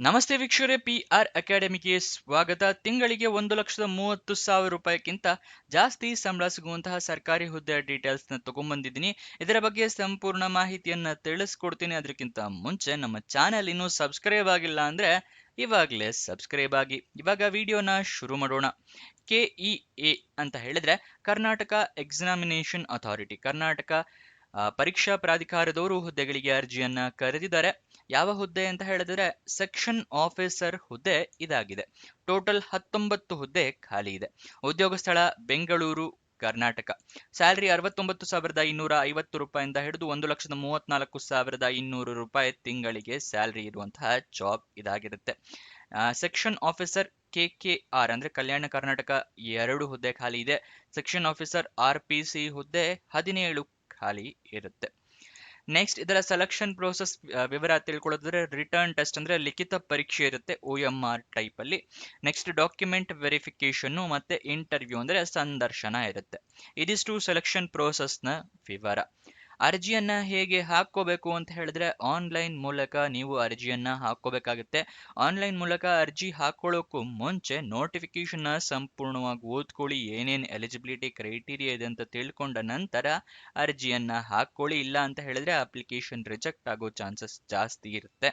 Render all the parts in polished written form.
ನಮಸ್ತೆ ವೀಕ್ಷಕರೇ, PR ಅಕಾಡೆಮಿಗೆ ಸ್ವಾಗತ. ತಿಂಗಳಿಗೆ 1,30,30,000 ರೂಪಾಯಿಗಿಂತ ಜಾಸ್ತಿ ಸಂಬಳ ಸಿಗುವಂತಹ ಸರ್ಕಾರಿ ಹುದ್ದೆಯ ಡೀಟೇಲ್ಸ್ ನ ತಗೊಂಡ್ಬಂದಿದ್ದೀನಿ. ಇದರ ಬಗ್ಗೆ ಸಂಪೂರ್ಣ ಮಾಹಿತಿಯನ್ನ ತಿಳಿಸ್ಕೊಡ್ತೀನಿ. ಅದಕ್ಕಿಂತ ಮುಂಚೆ ನಮ್ಮ ಚಾನೆಲ್ ಇನ್ನೂ ಸಬ್ಸ್ಕ್ರೈಬ್ ಆಗಿಲ್ಲ ಅಂದ್ರೆ ಇವಾಗಲೇ ಸಬ್ಸ್ಕ್ರೈಬ್ ಆಗಿ. ಇವಾಗ ವಿಡಿಯೋನ ಶುರು ಮಾಡೋಣ. KEA ಅಂತ ಹೇಳಿದ್ರೆ ಕರ್ನಾಟಕ ಎಕ್ಸಾಮಿನೇಷನ್ ಅಥಾರಿಟಿ, ಕರ್ನಾಟಕ ಪರೀಕ್ಷಾ ಪ್ರಾಧಿಕಾರದವರು ಹುದ್ದೆಗಳಿಗೆ ಅರ್ಜಿಯನ್ನ ಕರೆದಿದ್ದಾರೆ. ಯಾವ ಹುದ್ದೆ ಅಂತ ಹೇಳಿದ್ರೆ ಸೆಕ್ಷನ್ ಆಫೀಸರ್ ಹುದ್ದೆ ಇದಾಗಿದೆ. ಟೋಟಲ್ 19 ಹುದ್ದೆ ಖಾಲಿ ಇದೆ. ಉದ್ಯೋಗ ಸ್ಥಳ ಬೆಂಗಳೂರು, ಕರ್ನಾಟಕ. ಸ್ಯಾಲರಿ 69,250 ರೂಪಾಯಿಂದ ಹಿಡಿದು 1,34,200 ರೂಪಾಯಿ ತಿಂಗಳಿಗೆ ಸ್ಯಾಲರಿ ಇರುವಂತಹ ಜಾಬ್ ಇದಾಗಿರುತ್ತೆ. ಸೆಕ್ಷನ್ ಆಫೀಸರ್ KKR ಅಂದ್ರೆ ಕಲ್ಯಾಣ ಕರ್ನಾಟಕ 2 ಹುದ್ದೆ ಖಾಲಿ ಇದೆ. ಸೆಕ್ಷನ್ ಆಫೀಸರ್ RPC ಹುದ್ದೆ 17 ಖಾಲಿ ಇರುತ್ತೆ. ನೆಕ್ಸ್ಟ್ ಇದರ ಸೆಲೆಕ್ಷನ್ ಪ್ರೋಸೆಸ್ ವಿವರ ತಿಳ್ಕೊಳ್ಳೋದಾದ್ರೆ ರಿಟರ್ನ್ ಟೆಸ್ಟ್ ಅಂದ್ರೆ ಲಿಖಿತ ಪರೀಕ್ಷೆ ಇರುತ್ತೆ, OMR ಟೈಪ್ ಅಲ್ಲಿ. ನೆಕ್ಸ್ಟ್ ಡಾಕ್ಯುಮೆಂಟ್ ವೆರಿಫಿಕೇಶನ್ ಮತ್ತೆ ಇಂಟರ್ವ್ಯೂ ಅಂದ್ರೆ ಸಂದರ್ಶನ ಇರುತ್ತೆ. ಇದಿಷ್ಟು ಸೆಲೆಕ್ಷನ್ ಪ್ರೋಸೆಸ್ ನ ವಿವರ. ಅರ್ಜಿಯನ್ನ ಹೇಗೆ ಹಾಕೋಬೇಕು ಅಂತ ಹೇಳಿದ್ರೆ ಆನ್ಲೈನ್ ಮೂಲಕ ನೀವು ಅರ್ಜಿಯನ್ನ ಹಾಕೋಬೇಕಾಗುತ್ತೆ. ಆನ್ಲೈನ್ ಮೂಲಕ ಅರ್ಜಿ ಹಾಕೊಳ್ಳೋಕ್ಕೂ ಮುಂಚೆ ನೋಟಿಫಿಕೇಶನ್ ಸಂಪೂರ್ಣವಾಗಿ ಓದ್ಕೊಳ್ಳಿ. ಏನೇನು ಎಲಿಜಿಬಿಲಿಟಿ ಕ್ರೈಟೀರಿಯಾ ಇದೆ ಅಂತ ತಿಳ್ಕೊಂಡ ನಂತರ ಅರ್ಜಿಯನ್ನ ಹಾಕೊಳ್ಳಿ. ಇಲ್ಲ ಅಂತ ಹೇಳಿದ್ರೆ ಅಪ್ಲಿಕೇಶನ್ ರಿಜೆಕ್ಟ್ ಆಗೋ ಚಾನ್ಸಸ್ ಜಾಸ್ತಿ ಇರುತ್ತೆ.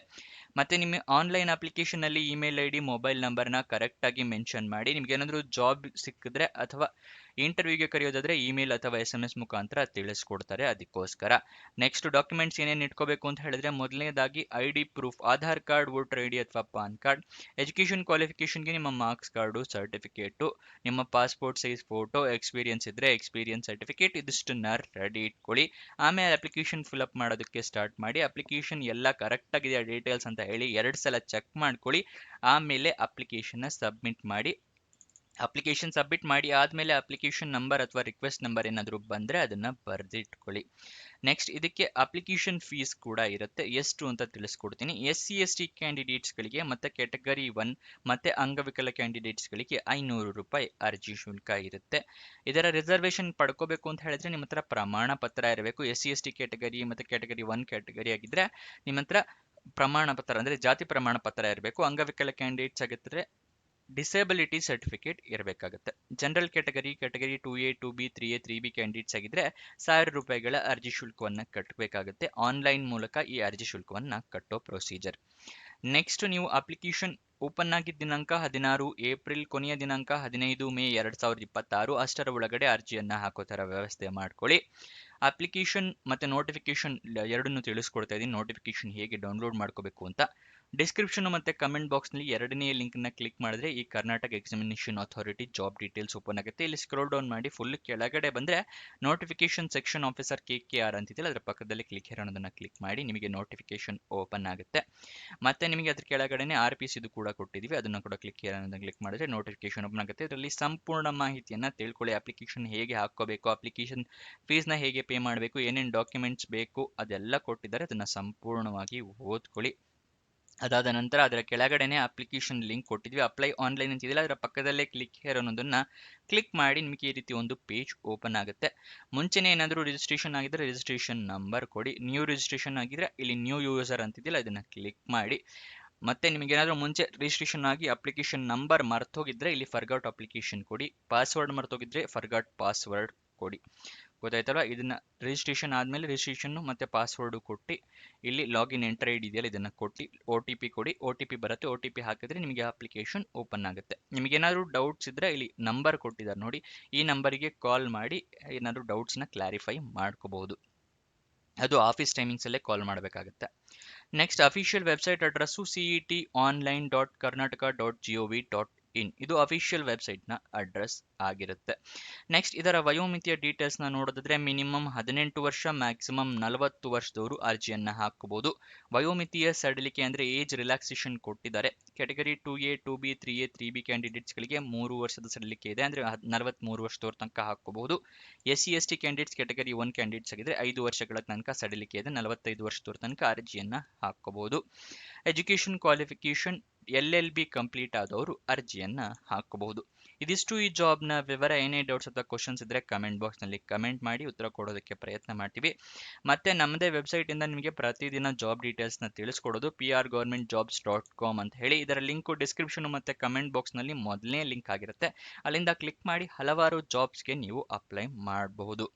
ಮತ್ತೆ ನಿಮ್ಮ ಆನ್ಲೈನ್ ಅಪ್ಲಿಕೇಶನ್ ಅಲ್ಲಿ ಇಮೇಲ್ ID, ಮೊಬೈಲ್ ನಂಬರ್ನ ಕರೆಕ್ಟ್ ಆಗಿ ಮೆನ್ಷನ್ ಮಾಡಿ. ನಿಮ್ಗೆ ಏನಾದರೂ ಜಾಬ್ ಸಿಕ್ಕಿದ್ರೆ ಅಥವಾ ಇಂಟರ್ವ್ಯೂಗೆ ಕರೆಯೋದಾದ್ರೆ ಇಮೇಲ್ ಅಥವಾ SMS ಮುಖಾಂತರ ತಿಳಿಸ್ಕೊಡ್ತಾರೆ, ಅದಕ್ಕೋಸ್ಕರ. ನೆಕ್ಸ್ಟ್ ಡಾಕ್ಯುಮೆಂಟ್ಸ್ ಏನೇನು ಇಟ್ಕೋಬೇಕು ಅಂತ ಹೇಳಿದ್ರೆ ಮೊದಲನೇದಾಗಿ ID proof, Aadhaar card, voter ID ಅಥವಾ ಪಾನ್ ಕಾರ್ಡ್. ಎಜುಕೇಶನ್ ಕ್ವಾಲಿಫಿಕೇಶನ್ಗೆ ನಿಮ್ಮ ಮಾರ್ಕ್ಸ್ ಕಾರ್ಡು, ಸರ್ಟಿಫಿಕೇಟು, ನಿಮ್ಮ ಪಾಸ್ಪೋರ್ಟ್ ಸೈಜ್ ಫೋಟೋ, ಎಕ್ಸ್ಪೀರಿಯನ್ಸ್ ಇದ್ರೆ ಎಕ್ಸ್ಪೀರಿಯನ್ಸ್ ಸರ್ಟಿಫಿಕೇಟ್, ಇದಿಷ್ಟನ್ನ ರೆಡಿ ಇಟ್ಕೊಳ್ಳಿ. ಆಮೇಲೆ ಅಪ್ಲಿಕೇಶನ್ ಫಿಲ್ಅಪ್ ಮಾಡೋದಕ್ಕೆ ಸ್ಟಾರ್ಟ್ ಮಾಡಿ. ಅಪ್ಲಿಕೇಶನ್ ಎಲ್ಲ ಕರೆಕ್ಟ್ ಆಗಿದೆಯಾ ಡೀಟೇಲ್ಸ್ ಅಂತ ಹೇಳಿ 2 ಸಲ ಚೆಕ್ ಮಾಡ್ಕೊಳ್ಳಿ. ಆಮೇಲೆ ಅಪ್ಲಿಕೇಶನ್ ಸಬ್ಮಿಟ್ ಮಾಡಿ. ಅಪ್ಲಿಕೇಶನ್ ಸಬ್ಮಿಟ್ ಮಾಡಿ ಆದಮೇಲೆ ಅಪ್ಲಿಕೇಶನ್ ನಂಬರ್ ಅಥವಾ ರಿಕ್ವೆಸ್ಟ್ ನಂಬರ್ ಏನಾದರೂ ಬಂದರೆ ಅದನ್ನು ಬರೆದಿಟ್ಕೊಳ್ಳಿ. ನೆಕ್ಸ್ಟ್ ಇದಕ್ಕೆ ಅಪ್ಲಿಕೇಶನ್ ಫೀಸ್ ಕೂಡ ಇರುತ್ತೆ. ಎಷ್ಟು ಅಂತ ತಿಳಿಸ್ಕೊಡ್ತೀನಿ. SC/ST ಕ್ಯಾಂಡಿಡೇಟ್ಸ್ಗಳಿಗೆ ಮತ್ತು ಕ್ಯಾಟಗರಿ 1 ಮತ್ತು ಅಂಗವಿಕಲ ಕ್ಯಾಂಡಿಡೇಟ್ಸ್ಗಳಿಗೆ 500 ರೂಪಾಯಿ ಅರ್ಜಿ ಶುಲ್ಕ ಇರುತ್ತೆ. ಇದರ ರಿಸರ್ವೇಷನ್ ಪಡ್ಕೋಬೇಕು ಅಂತ ಹೇಳಿದ್ರೆ ನಿಮ್ಮ ಹತ್ರ ಪ್ರಮಾಣ ಪತ್ರ ಇರಬೇಕು. SC/ST ಕ್ಯಾಟಗರಿ ಮತ್ತು ಕ್ಯಾಟಗರಿ 1 ಕ್ಯಾಟಗರಿ ಆಗಿದ್ರೆ ನಿಮ್ಮ ಹತ್ರ ಪ್ರಮಾಣ ಪತ್ರ ಅಂದರೆ ಜಾತಿ ಪ್ರಮಾಣ ಪತ್ರ ಇರಬೇಕು. ಅಂಗವಿಕಲ ಕ್ಯಾಂಡಿಡೇಟ್ಸ್ ಆಗಿದ್ದರೆ ಡಿಸೇಬಿಲಿಟಿ ಸರ್ಟಿಫಿಕೇಟ್ ಇರಬೇಕಾಗುತ್ತೆ. General category 2A, 2B, 3A, 3B candidates ಆಗಿದ್ರೆ 1000 ರೂಪಾಯಿಗಳ ಅರ್ಜಿ ಶುಲ್ಕವನ್ನು ಕಟ್ಟಬೇಕಾಗುತ್ತೆ. ಆನ್ಲೈನ್ ಮೂಲಕ ಈ ಅರ್ಜಿ ಶುಲ್ಕವನ್ನು ಕಟ್ಟೋ ಪ್ರೊಸೀಜರ್. ನೆಕ್ಸ್ಟ್ ನೀವು ಅಪ್ಲಿಕೇಶನ್ ಓಪನ್ ಆಗಿದ್ದ ದಿನಾಂಕ 16 ಏಪ್ರಿಲ್, ಕೊನೆಯ ದಿನಾಂಕ 15 ಮೇ 2026. ಅಷ್ಟರ ಒಳಗಡೆ ಅರ್ಜಿಯನ್ನು ಹಾಕೋ ಥರ ವ್ಯವಸ್ಥೆ ಮಾಡ್ಕೊಳ್ಳಿ. ಅಪ್ಲಿಕೇಶನ್ ಮತ್ತು ನೋಟಿಫಿಕೇಶನ್ ಎರಡನ್ನೂ ತಿಳಿಸ್ಕೊಡ್ತಾ ಇದ್ದೀನಿ. ನೋಟಿಫಿಕೇಶನ್ ಹೇಗೆ ಡೌನ್ಲೋಡ್ ಮಾಡ್ಕೋಬೇಕು ಅಂತ ಡಿಸ್ಕ್ರಿಪ್ಷನ್ ಮತ್ತು ಕಮೆಂಟ್ ಬಾಕ್ಸ್ನಲ್ಲಿ 2ನೇ ಲಿಂಕ್ನ ಕ್ಲಿಕ್ ಮಾಡಿದ್ರೆ ಈ Karnataka examination authority job details open ಆಗುತ್ತೆ. ಇಲ್ಲಿ ಸ್ಕ್ರೋಲ್ ಡೌನ್ ಮಾಡಿ ಫುಲ್ ಕೆಳಗಡೆ ಬಂದರೆ ನೋಟಿಫಿಕೇಶನ್ ಸೆಕ್ಷನ್ ಆಫೀಸರ್ KKR ಅಂತಿದೆಯಲ್ಲ, ಅದರ ಪಕ್ಕದಲ್ಲಿ ಕ್ಲಿಕ್ ಹೇರ್ ಅನ್ನೋದನ್ನು ಕ್ಲಿಕ್ ಮಾಡಿ ನಿಮಗೆ ನೋಟಿಫಿಕೇಶನ್ ಓಪನ್ ಆಗುತ್ತೆ. ಮತ್ತೆ ನಿಮಗೆ ಅದ್ರ ಕೆಳಗಡೆನೆ RPC ಇದು ಕೂಡ ಕೊಟ್ಟಿದ್ದೀವಿ, ಅದನ್ನು ಕೂಡ ಕ್ಲಿಕ್ ಹೇರ್ ಅನ್ನೋದನ್ನು ಕ್ಲಿಕ್ ಮಾಡಿದ್ರೆ ನೋಟಿಫಿಕೇಶನ್ ಓಪನ್ ಆಗುತ್ತೆ. ಇದರಲ್ಲಿ ಸಂಪೂರ್ಣ ಮಾಹಿತಿಯನ್ನು ತಿಳ್ಕೊಳ್ಳಿ. ಅಪ್ಲಿಕೇಶನ್ ಹೇಗೆ ಹಾಕ್ಕೋಬೇಕು, ಅಪ್ಲಿಕೇಶನ್ ಫೀಸ್ನ ಹೇಗೆ ಪೇ ಮಾಡಬೇಕು, ಏನೇನು ಡಾಕ್ಯುಮೆಂಟ್ಸ್ ಬೇಕು ಅದೆಲ್ಲ ಕೊಟ್ಟಿದ್ದಾರೆ. ಅದನ್ನು ಸಂಪೂರ್ಣವಾಗಿ ಓದ್ಕೊಳ್ಳಿ. ಅದಾದ ನಂತರ ಅದರ ಕೆಳಗಡೆನೆ ಅಪ್ಲಿಕೇಶನ್ ಲಿಂಕ್ ಕೊಟ್ಟಿದ್ವಿ, ಅಪ್ಲೈ ಆನ್ಲೈನ್ ಅಂತಿದೆಯಲ್ಲ, ಅದರ ಪಕ್ಕದಲ್ಲೇ ಕ್ಲಿಕ್ ಹೇರ್ ಅನ್ನೋದನ್ನು ಕ್ಲಿಕ್ ಮಾಡಿ ನಿಮಗೆ ಈ ರೀತಿ ಒಂದು ಪೇಜ್ ಓಪನ್ ಆಗುತ್ತೆ. ಮುಂಚೆನೇ ಏನಾದರೂ ರಿಜಿಸ್ಟ್ರೇಷನ್ ಆಗಿದ್ರೆ ರಿಜಿಸ್ಟ್ರೇಷನ್ ನಂಬರ್ ಕೊಡಿ. ನ್ಯೂ ರಿಜಿಸ್ಟ್ರೇಷನ್ ಆಗಿದ್ರೆ ಇಲ್ಲಿ ನ್ಯೂ ಯೂಸರ್ ಅಂತಿದೆಯಲ್ಲ, ಇದನ್ನು ಕ್ಲಿಕ್ ಮಾಡಿ. ಮತ್ತೆ ನಿಮಗೆ ಏನಾದರೂ ಮುಂಚೆ ರಿಜಿಸ್ಟ್ರೇಷನ್ ಆಗಿ ಅಪ್ಲಿಕೇಶನ್ ನಂಬರ್ ಮರ್ತೋಗಿದ್ರೆ ಇಲ್ಲಿ ಫರ್ಗಾಟ್ ಅಪ್ಲಿಕೇಶನ್ ಕೊಡಿ. ಪಾಸ್ವರ್ಡ್ ಮರ್ತೋಗಿದ್ರೆ ಫರ್ಗಾಟ್ ಪಾಸ್ವರ್ಡ್ ಕೊಡಿ. ಗೊತ್ತಾಯ್ತಲ್ಲ. ಇದನ್ನ ರಿಜಿಸ್ಟ್ರೇಷನ್ ಆದಮೇಲೆ ರಿಜಿಸ್ಟ್ರೇಷನ್ ಮತ್ತು ಪಾಸ್ವರ್ಡು ಕೊಟ್ಟು ಇಲ್ಲಿ ಲಾಗಿನ್ ಎಂಟರ್ ID ಇದೆಯಲ್ಲ, ಇದನ್ನು ಕೊಟ್ಟು OTP ಕೊಡಿ. OTP ಬರುತ್ತೆ. OTP ಹಾಕಿದ್ರೆ ನಿಮಗೆ ಅಪ್ಲಿಕೇಶನ್ ಓಪನ್ ಆಗುತ್ತೆ. ನಿಮಗೇನಾದರೂ ಡೌಟ್ಸ್ ಇದ್ದರೆ ಇಲ್ಲಿ ನಂಬರ್ ಕೊಟ್ಟಿದ್ದಾರೆ ನೋಡಿ, ಈ ನಂಬರಿಗೆ ಕಾಲ್ ಮಾಡಿ ಏನಾದರೂ ಡೌಟ್ಸ್ನ ಕ್ಲಾರಿಫೈ ಮಾಡ್ಕೋಬಹುದು. ಅದು ಆಫೀಸ್ ಟೈಮಿಂಗ್ಸಲ್ಲೇ ಕಾಲ್ ಮಾಡಬೇಕಾಗುತ್ತೆ. Next official website address cetonline.karnataka.gov.in. ಇದು ಅಫಿಷಿಯಲ್ ವೆಬ್ಸೈಟ್ನ ಅಡ್ರೆಸ್ ಆಗಿರುತ್ತೆ. ನೆಕ್ಸ್ಟ್ ಇದರ ವಯೋಮಿತಿಯ ಡೀಟೇಲ್ಸ್ನ ನೋಡೋದಾದ್ರೆ ಮಿನಿಮಮ್ 18 ವರ್ಷ, ಮ್ಯಾಕ್ಸಿಮಮ್ 40 ವರ್ಷದವರು ಅರ್ಜಿಯನ್ನು ಹಾಕಬಹುದು. ವಯೋಮಿತಿಯ ಸಡಿಲಿಕೆ ಅಂದರೆ ಏಜ್ ರಿಲ್ಯಾಕ್ಸೇಷನ್ ಕೊಟ್ಟಿದ್ದಾರೆ. Category 2A, 2B, 3A, 3B ಕ್ಯಾಂಡಿಡೇಟ್ಸ್ಗಳಿಗೆ 3 ವರ್ಷದ ಸಡಿಲಿಕೆ ಇದೆ, ಅಂದರೆ 43 ವರ್ಷದವ್ರ ತನಕ ಹಾಕೋಬಹುದು. SC/ST ಕ್ಯಾಂಡಿಡೇಟ್ಸ್ ಕ್ಯಾಟಗರಿ 1 ಕ್ಯಾಂಡಿಡೇಟ್ಸ್ ಆಗಿದ್ರೆ 5 ವರ್ಷಗಳ ತನಕ ಸಡಿಲಿಕೆ ಇದೆ, 45 ವರ್ಷದವ್ರ ತನಕ ಅರ್ಜಿಯನ್ನು ಹಾಕೋಬಹುದು. ಎಜುಕೇಷನ್ ಕ್ವಾಲಿಫಿಕೇಷನ್ LLB ಕಂಪ್ಲೀಟ್ ಆದವರು ಅರ್ಜಿಯನ್ನು ಹಾಕಬಹುದು. ಇದಿಷ್ಟು ಈ ಜಾಬ್ನ ವಿವರ. ಏನೇ ಡೌಟ್ಸ್ ಅಥವಾ ಕ್ವಶನ್ಸ್ ಇದ್ರೆ ಕಮೆಂಟ್ ಬಾಕ್ಸ್ನಲ್ಲಿ ಕಮೆಂಟ್ ಮಾಡಿ ಉತ್ತರ ಕೊಡೋದಕ್ಕೆ ಪ್ರಯತ್ನ ಮಾಡ್ತೀವಿ. ಮತ್ತೆ ನಮ್ಮದೇ ವೆಬ್ಸೈಟಿಂದ ನಿಮಗೆ ಪ್ರತಿದಿನ ಜಾಬ್ ಡೀಟೇಲ್ಸ್ನ ತಿಳಿಸ್ಕೊಡೋದು prgovernmentjobs.com ಅಂತ ಹೇಳಿ. ಇದರ ಲಿಂಕು ಡಿಸ್ಕ್ರಿಪ್ಷನ್ ಮತ್ತು ಕಮೆಂಟ್ ಬಾಕ್ಸ್ನಲ್ಲಿ ಮೊದಲನೇ ಲಿಂಕ್ ಆಗಿರುತ್ತೆ. ಅಲ್ಲಿಂದ ಕ್ಲಿಕ್ ಮಾಡಿ ಹಲವಾರು ಜಾಬ್ಸ್ಗೆ ನೀವು ಅಪ್ಲೈ ಮಾಡಬಹುದು.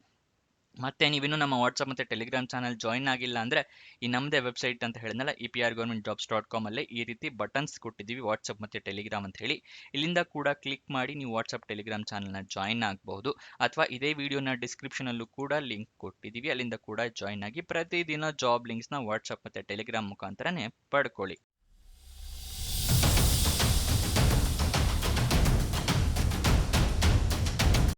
ಮತ್ತೆ ನೀವಿನ್ನೂ ನಮ್ಮ ವಾಟ್ಸಪ್ ಮತ್ತು ಟೆಲಿಗ್ರಾಮ್ ಚಾನಲ್ ಜಾಯಿನ್ ಆಗಿಲ್ಲ ಅಂದರೆ ಈ ನಮ್ಮದೇ ವೆಬ್ಸೈಟ್ ಅಂತ ಹೇಳಿದ್ನಲ್ಲ prgovernmentjobs.com ಅಲ್ಲೇ ಈ ರೀತಿ ಬಟನ್ಸ್ ಕೊಟ್ಟಿದ್ದೀವಿ, ವಾಟ್ಸಪ್ ಮತ್ತು ಟೆಲಿಗ್ರಾಮ್ ಅಂತ ಹೇಳಿ. ಇಲ್ಲಿಂದ ಕೂಡ ಕ್ಲಿಕ್ ಮಾಡಿ ನೀವು ವಾಟ್ಸಪ್ ಟೆಲಿಗ್ರಾಮ್ ಚಾನಲ್ನ ಜಾಯಿನ್ ಆಗಬಹುದು. ಅಥವಾ ಇದೇ ವಿಡಿಯೋನ ಡಿಸ್ಕ್ರಿಪ್ಷನಲ್ಲೂ ಕೂಡ ಲಿಂಕ್ ಕೊಟ್ಟಿದ್ದೀವಿ, ಅಲ್ಲಿಂದ ಕೂಡ ಜಾಯಿನ್ ಆಗಿ ಪ್ರತಿದಿನ ಜಾಬ್ ಲಿಂಕ್ಸ್ನ ವಾಟ್ಸಪ್ ಮತ್ತು ಟೆಲಿಗ್ರಾಮ್ ಮುಖಾಂತರನೇ ಪಡ್ಕೊಳ್ಳಿ.